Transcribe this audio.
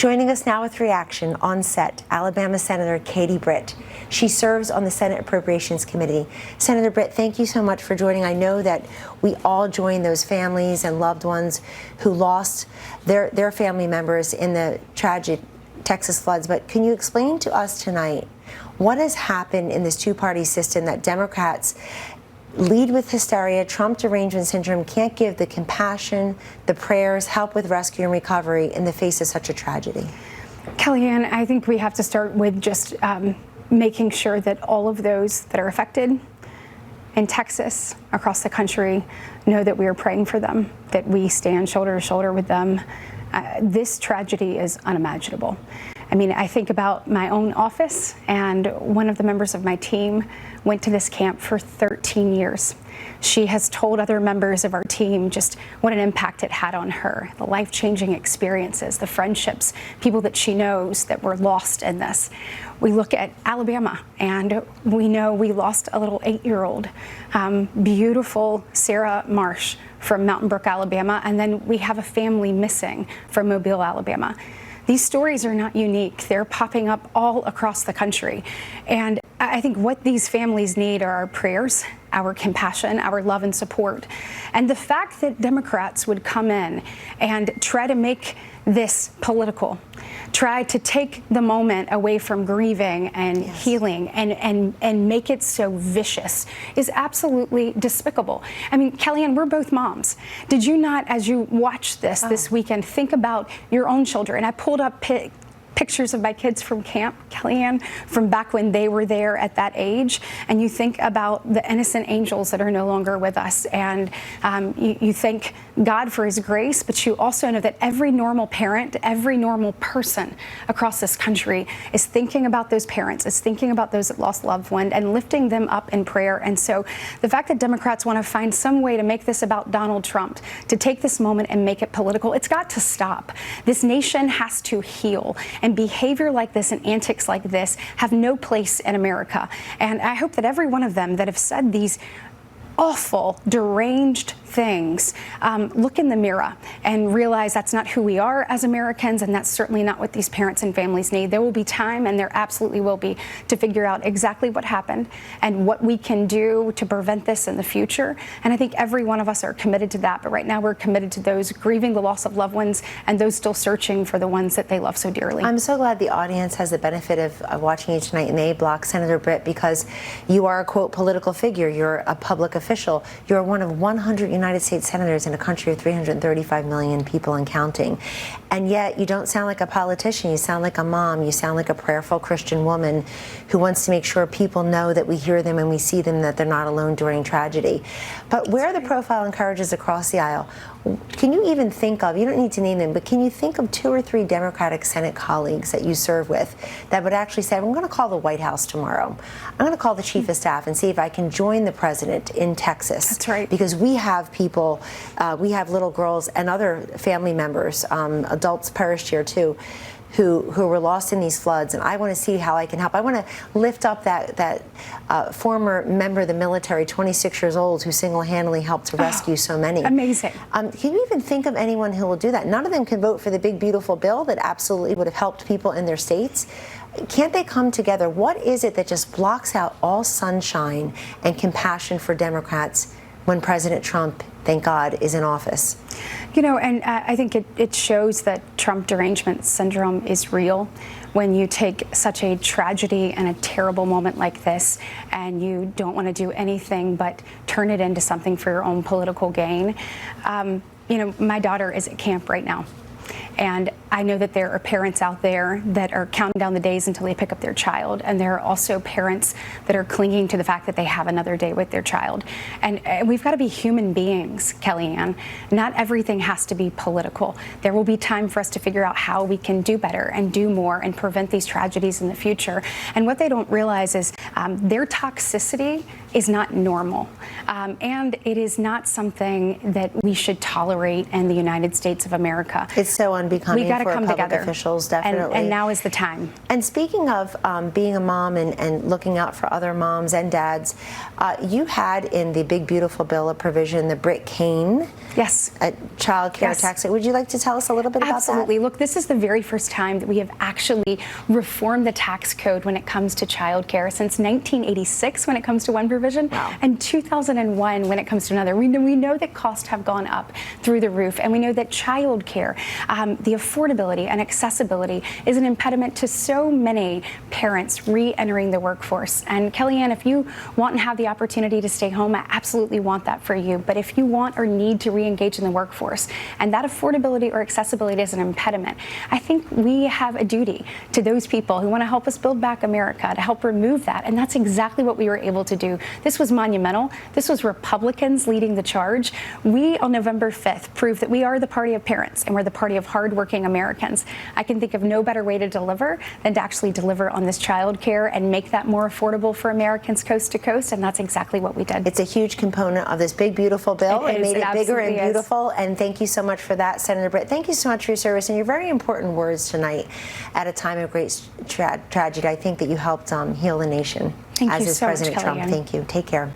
Joining us now with reaction on set, Alabama Senator Britt. She serves on the Senate Appropriations Committee. Senator Britt, thank you so much for joining. I know that we all join those families and loved ones who lost their family members in the tragic Texas floods, but can you explain to us tonight what has happened in this two-party system that Democrats lead with hysteria, Trump derangement syndrome, can't give the compassion, the prayers, help with rescue and recovery in the face of such a tragedy? Kellyanne, I think we have to start with just making sure that all of those that are affected in Texas, across the country, know that we are praying for them, that we stand shoulder to shoulder with them. This tragedy is unimaginable. I mean, I think about my own office, and one of the members of my team went to this camp for 13 years. She has told other members of our team just what an impact it had on her, the life-changing experiences, the friendships, people that she knows that were lost in this. We look at Alabama, and we know we lost a little 8-year-old, beautiful Sarah Marsh from Mountain Brook, Alabama, and then we have a family missing from Mobile, Alabama. These stories are not unique. They're popping up all across the country. And I think what these families need are our prayers, our compassion, our love and support. And the fact that Democrats would come in and try to make this political, try to take the moment away from grieving and healing and make it so vicious is absolutely despicable. I mean, Kellyanne, we're both moms. Did you not, as you watched this weekend, think about your own children? I pulled up pictures of my kids from camp, Kellyanne, from back when they were there at that age, and you think about the innocent angels that are no longer with us, and you thank God for his grace, but you also know that every normal parent, every normal person across this country is thinking about those parents, is thinking about those that lost loved ones, and lifting them up in prayer. And so the fact that Democrats want to find some way to make this about Donald Trump, to take this moment and make it political, it's got to stop. This nation has to heal. And behavior like this and antics like this have no place in America. And I hope that every one of them that have said these awful, deranged things look in the mirror and realize that's not who we are as Americans, and that's certainly not what these parents and families need. There will be time, and there absolutely will be, to figure out exactly what happened and what we can do to prevent this in the future. And I think every one of us are committed to that. But right now we're committed to those grieving the loss of loved ones and those still searching for the ones that they love so dearly. I'm so glad the audience has the benefit of watching you tonight in the A Block, Senator Britt, because you are a, quote, political figure. You're a public official. You're one of 100 United States senators in a country of 335 million people and counting. And yet you don't sound like a politician. You sound like a mom. You sound like a prayerful Christian woman who wants to make sure people know that we hear them and we see them, that they're not alone during tragedy. But where are the profile encourages across the aisle? Can you even think of, you don't need to name them, but can you think of 2 or 3 Democratic Senate colleagues that you serve with that would actually say, I'm going to call the White House tomorrow. I'm going to call the Chief of Staff and see if I can join the president in Texas. That's right. Because we have people, we have little girls and other family members, adults perished here too, who were lost in these floods, and I want to see how I can help. I want to lift up that former member of the military, 26 years old, who single-handedly helped to rescue so many. Amazing. Can you even think of anyone who will do that? None of them can vote for the big, beautiful bill that absolutely would have helped people in their states. Can't they come together? What is it that just blocks out all sunshine and compassion for Democrats when President Trump, thank God, is in office? You know, and I think it shows that Trump derangement syndrome is real when you take such a tragedy and a terrible moment like this and you don't want to do anything but turn it into something for your own political gain. You know, my daughter is at camp right now. And I know that there are parents out there that are counting down the days until they pick up their child. And there are also parents that are clinging to the fact that they have another day with their child. And we've got to be human beings, Kellyanne. Not everything has to be political. There will be time for us to figure out how we can do better and do more and prevent these tragedies in the future. And what they don't realize is their toxicity is not normal. And it is not something that we should tolerate in the United States of America. It's so unbecoming. We got to come public together. officials, definitely. And now is the time. And speaking of being a mom and looking out for other moms and dads, you had in the big beautiful bill a provision, the Britt Kane child care tax. Would you like to tell us a little bit about that? Absolutely. Look, this is the very first time that we have actually reformed the tax code when it comes to child care since 1986 when it comes to one provision, and 2001 when it comes to another. We know that costs have gone up through the roof, and we know that child care, the affordability and accessibility is an impediment to so many parents re-entering the workforce. And Kellyanne, if you want and have the opportunity to stay home, I absolutely want that for you. But if you want or need to re-engage in the workforce, and that affordability or accessibility is an impediment, I think we have a duty to those people who want to help us build back America to help remove that. And that's exactly what we were able to do. This was monumental. This was Republicans leading the charge. We, on November 5th, proved that we are the party of parents and we're the party of hardworking Americans. I can think of no better way to deliver than to actually deliver on this child care and make that more affordable for Americans coast to coast, and that's exactly what we did. It's a huge component of this big, beautiful bill. It made it bigger and beautiful, and thank you so much for that, Senator Britt. Thank you so much for your service and your very important words tonight at a time of great tragedy. I think that you helped heal the nation, Thank as you is so much, President Trump. Kellyanne. Thank you. Take care.